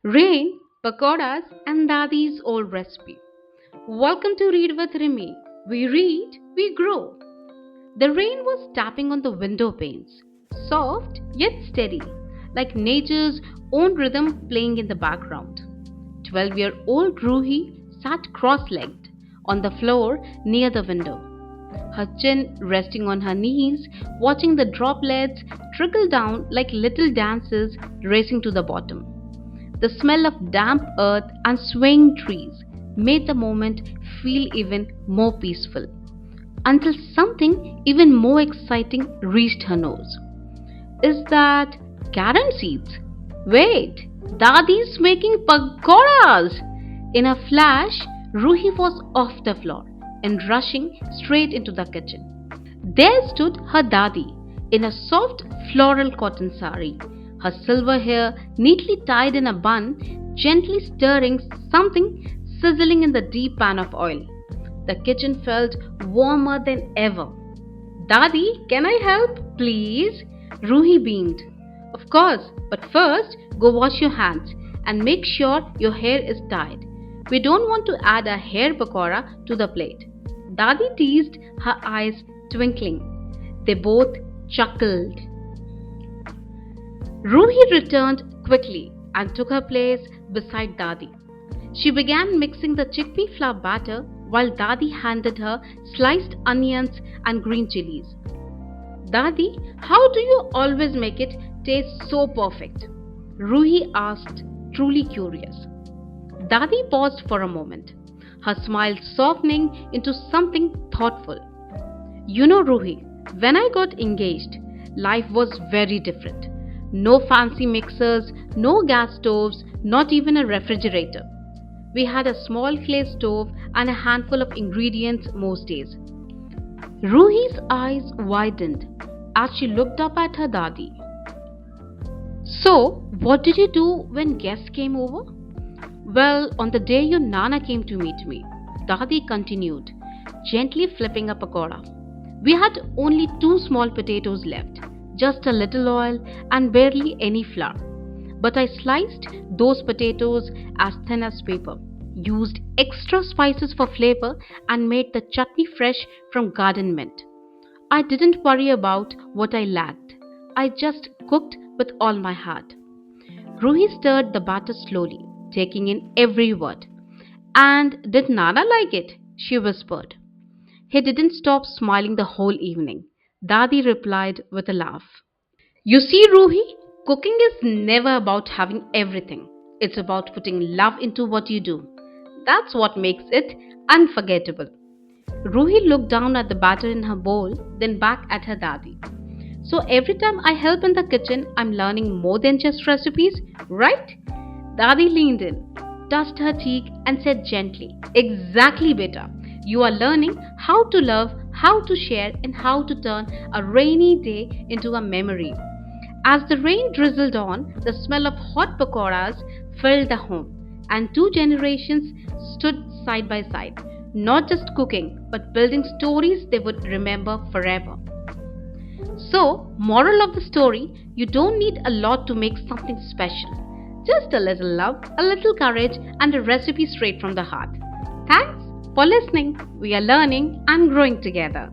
Rain, Pakoras, and Dadi's old recipe. Welcome to Read with Rimmi. We read, we grow. The rain was tapping on the window panes, soft yet steady, like nature's own rhythm playing in the background. 12-year-old Ruhi sat cross legged on the floor near the window, her chin resting on her knees, watching the droplets trickle down like little dancers racing to the bottom. The smell of damp earth and swaying trees made the moment feel even more peaceful, until something even more exciting reached her nose. Is that carom seeds? Wait, Dadi's making pakoras! In a flash, Ruhi was off the floor and rushing straight into the kitchen. There stood her Dadi in a soft floral cotton sari, her silver hair neatly tied in a bun, gently stirring something sizzling in the deep pan of oil. The kitchen felt warmer than ever. Dadi, can I help, please? Ruhi beamed. Of course, but first go wash your hands and make sure your hair is tied. We don't want to add a hair pakora to the plate. Dadi teased, her eyes twinkling. They both chuckled. Ruhi returned quickly and took her place beside Dadi. She began mixing the chickpea flour batter while Dadi handed her sliced onions and green chilies. Dadi, how do you always make it taste so perfect? Ruhi asked, truly curious. Dadi paused for a moment, her smile softening into something thoughtful. You know, Ruhi, when I got engaged, life was very different. No fancy mixers, no gas stoves, not even a refrigerator. We had a small clay stove and a handful of ingredients most days. Ruhi's eyes widened as she looked up at her Dadi. So, what did you do when guests came over? Well, on the day your Nana came to meet me, Dadi continued, gently flipping a pakora. We had only 2 small potatoes left, just a little oil and barely any flour. But I sliced those potatoes as thin as paper, used extra spices for flavor, and made the chutney fresh from garden mint. I didn't worry about what I lacked. I just cooked with all my heart. Ruhi stirred the batter slowly, taking in every word. And did Nana like it? She whispered. He didn't stop smiling the whole evening. Dadi replied with a laugh. You see, Ruhi, cooking is never about having everything. It's about putting love into what you do. That's what makes it unforgettable. Ruhi looked down at the batter in her bowl, then back at her Dadi. So every time I help in the kitchen, I'm learning more than just recipes, right? Dadi leaned in, touched her cheek, and said gently, exactly, beta. You are learning how to love, how to share, and how to turn a rainy day into a memory. As the rain drizzled on, the smell of hot pakoras filled the home, and 2 generations stood side by side, not just cooking, but building stories they would remember forever. So, moral of the story, you don't need a lot to make something special. Just a little love, a little courage, and a recipe straight from the heart. Thanks for listening. We are learning and growing together.